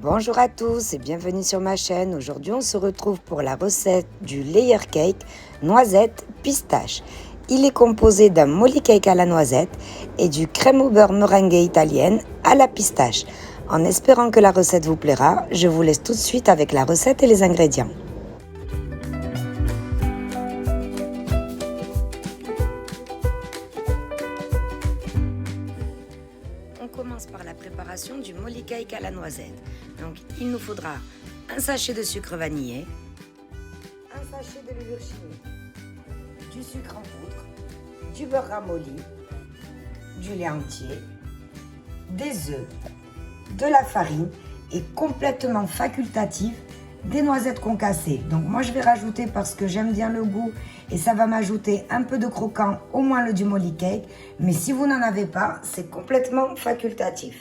Bonjour à tous et bienvenue sur ma chaîne. Aujourd'hui on se retrouve pour la recette du layer cake noisette pistache. Il est composé d'un molly cake à la noisette et du crème au beurre meringuée italienne à la pistache. En espérant que la recette vous plaira, je vous laisse tout de suite avec la recette et les ingrédients. On commence par la préparation du molly cake à la noisette. Donc il nous faudra un sachet de sucre vanillé, un sachet de levure chimique, du sucre en poudre, du beurre ramolli, du lait entier, des œufs, de la farine et complètement facultatif des noisettes concassées. Donc moi je vais rajouter parce que j'aime bien le goût et ça va m'ajouter un peu de croquant, au moins le du molly cake, mais si vous n'en avez pas, c'est complètement facultatif.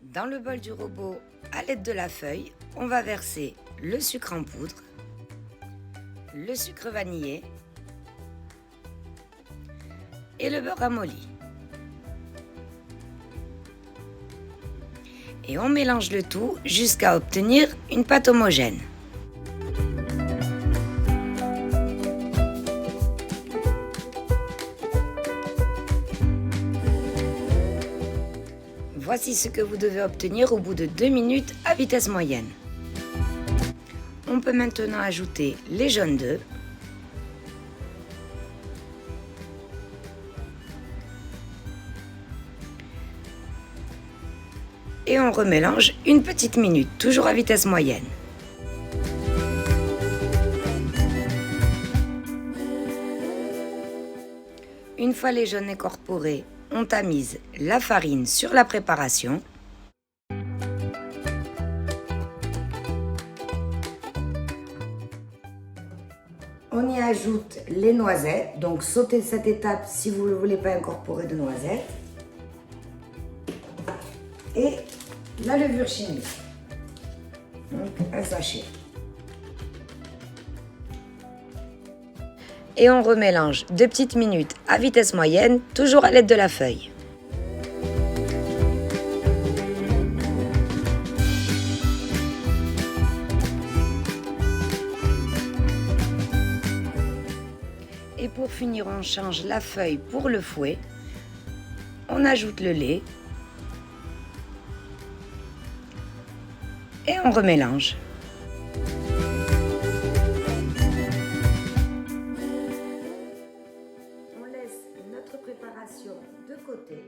Dans le bol du robot, à l'aide de la feuille, on va verser le sucre en poudre, le sucre vanillé et le beurre ramolli. Et on mélange le tout jusqu'à obtenir une pâte homogène. Voici ce que vous devez obtenir au bout de 2 minutes à vitesse moyenne. On peut maintenant ajouter les jaunes d'œufs, et on remélange une petite minute, toujours à vitesse moyenne. Une fois les jaunes incorporés, on tamise la farine sur la préparation. On y ajoute les noisettes, donc sautez cette étape si vous ne voulez pas incorporer de noisettes. Et la levure chimique, donc un sachet. Et on remélange 2 petites minutes à vitesse moyenne, toujours à l'aide de la feuille. Et pour finir, on change la feuille pour le fouet. On ajoute le lait. Et on remélange. On laisse notre préparation de côté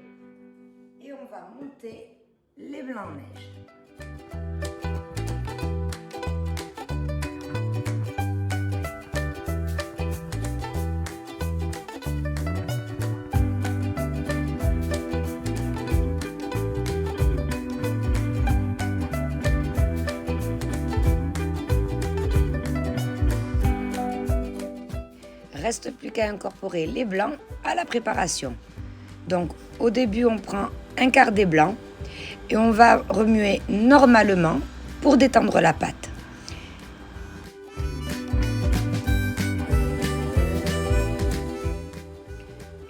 et on va monter les blancs-neiges. Reste plus qu'à incorporer les blancs à la préparation. Donc au début on prend un quart des blancs et on va remuer normalement pour détendre la pâte.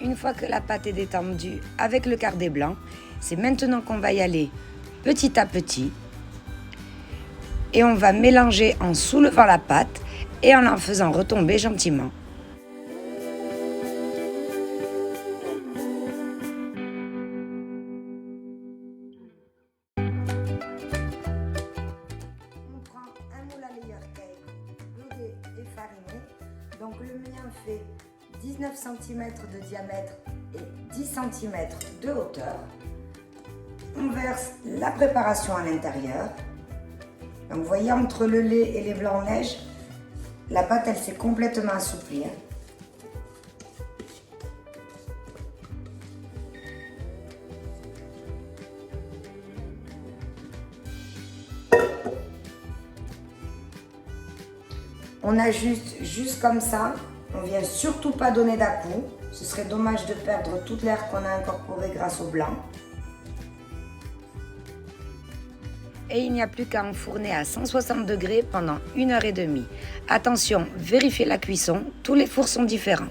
Une fois que la pâte est détendue avec le quart des blancs, c'est maintenant qu'on va y aller petit à petit et on va mélanger en soulevant la pâte et en la faisant retomber gentiment. Donc le mien fait 19 cm de diamètre et 10 cm de hauteur. On verse la préparation à l'intérieur. Donc vous voyez, entre le lait et les blancs-neiges, la pâte elle s'est complètement assouplie. On ajuste juste comme ça, on vient surtout pas donner d'à-coups, ce serait dommage de perdre toute l'air qu'on a incorporé grâce au blanc. Et il n'y a plus qu'à enfourner à 160 degrés pendant 1h30. Attention, vérifiez la cuisson, tous les fours sont différents.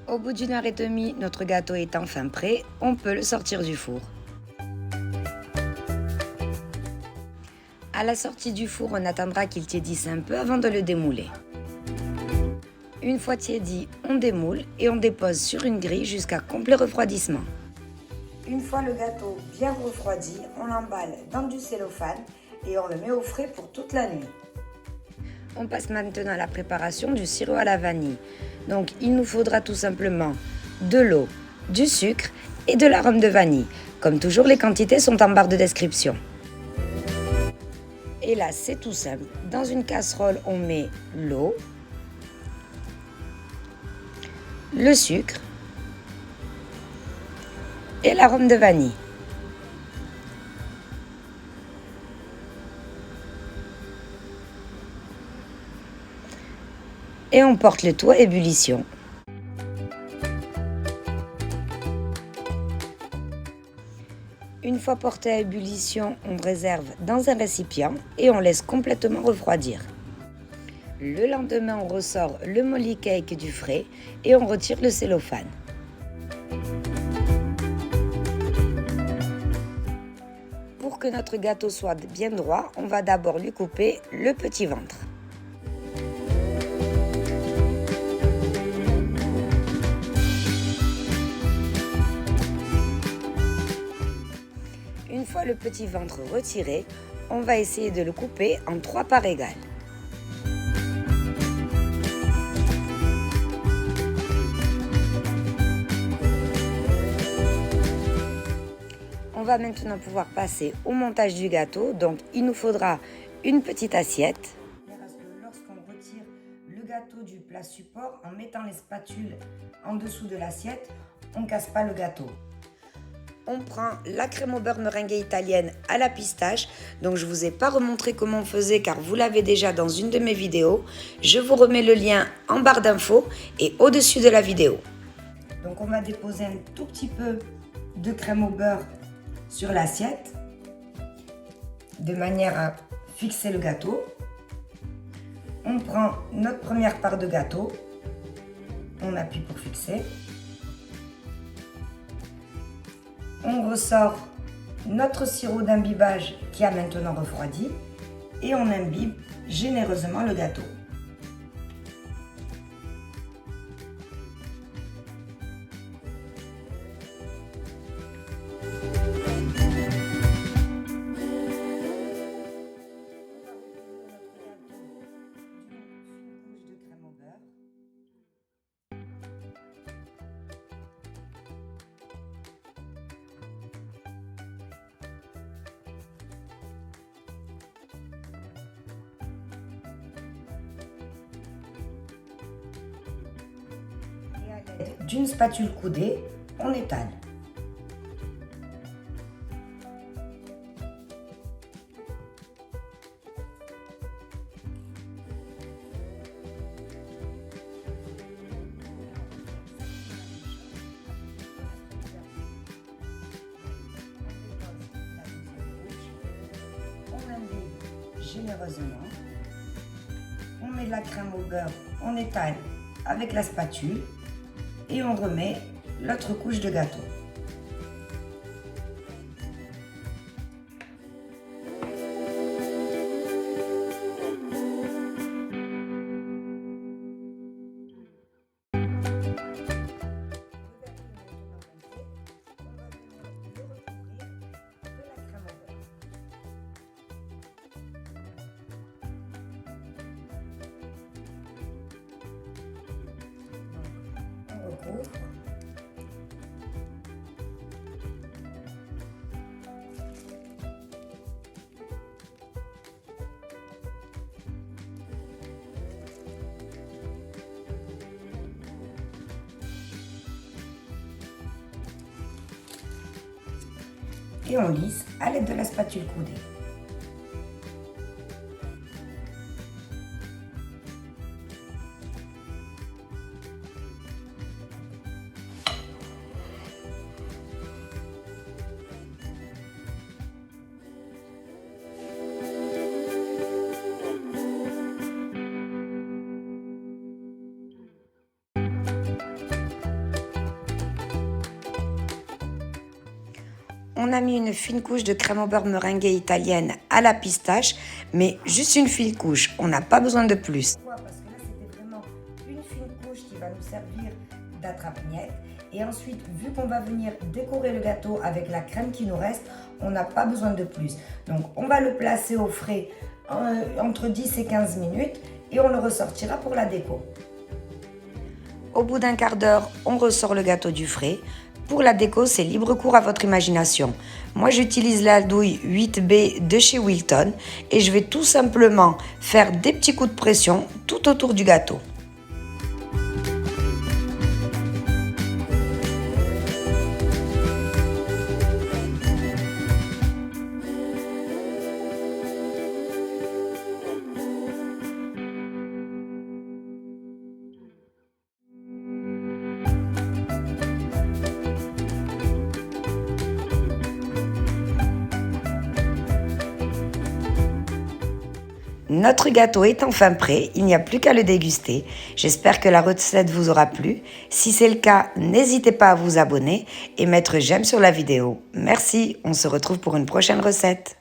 Au bout d'une heure et demie, notre gâteau est enfin prêt, on peut le sortir du four. À la sortie du four, on attendra qu'il tiédisse un peu avant de le démouler. Une fois tiédi, on démoule et on dépose sur une grille jusqu'à complet refroidissement. Une fois le gâteau bien refroidi, on l'emballe dans du cellophane et on le met au frais pour toute la nuit. On passe maintenant à la préparation du sirop à la vanille. Donc il nous faudra tout simplement de l'eau, du sucre et de l'arôme de vanille. Comme toujours, les quantités sont en barre de description. Et là, c'est tout simple. Dans une casserole, on met l'eau, le sucre et l'arôme de vanille. Et on porte le tout à ébullition. Une fois porté à ébullition, on réserve dans un récipient et on laisse complètement refroidir. Le lendemain, on ressort le molly cake du frais et on retire le cellophane. Pour que notre gâteau soit bien droit, on va d'abord lui couper le petit ventre. Une fois le petit ventre retiré, on va essayer de le couper en 3 parts égales. On va maintenant pouvoir passer au montage du gâteau. Donc il nous faudra une petite assiette. Lorsqu'on retire le gâteau du plat support, en mettant les spatules en dessous de l'assiette, on ne casse pas le gâteau. On prend la crème au beurre meringuée italienne à la pistache. Donc je ne vous ai pas remontré comment on faisait car vous l'avez déjà dans une de mes vidéos. Je vous remets le lien en barre d'infos et au-dessus de la vidéo. Donc on va déposer un tout petit peu de crème au beurre sur l'assiette de manière à fixer le gâteau. On prend notre première part de gâteau, on appuie pour fixer. On ressort notre sirop d'imbibage qui a maintenant refroidi et on imbibe généreusement le gâteau. D'une spatule coudée, on étale. On imbibe généreusement. On met de la crème au beurre, on étale avec la spatule. Et on remet l'autre couche de gâteau. Et on lisse à l'aide de la spatule coudée. On a mis une fine couche de crème au beurre meringuée italienne à la pistache, mais juste une fine couche, on n'a pas besoin de plus. Pourquoi? Parce que là, c'était vraiment une fine couche qui va nous servir d'attrape-miette. Et ensuite, vu qu'on va venir décorer le gâteau avec la crème qui nous reste, on n'a pas besoin de plus. Donc, on va le placer au frais entre 10 et 15 minutes et on le ressortira pour la déco. Au bout d'un quart d'heure, on ressort le gâteau du frais. Pour la déco, c'est libre cours à votre imagination. Moi, j'utilise la douille 8B de chez Wilton et je vais tout simplement faire des petits coups de pression tout autour du gâteau. Notre gâteau est enfin prêt, il n'y a plus qu'à le déguster. J'espère que la recette vous aura plu. Si c'est le cas, n'hésitez pas à vous abonner et mettre j'aime sur la vidéo. Merci, on se retrouve pour une prochaine recette.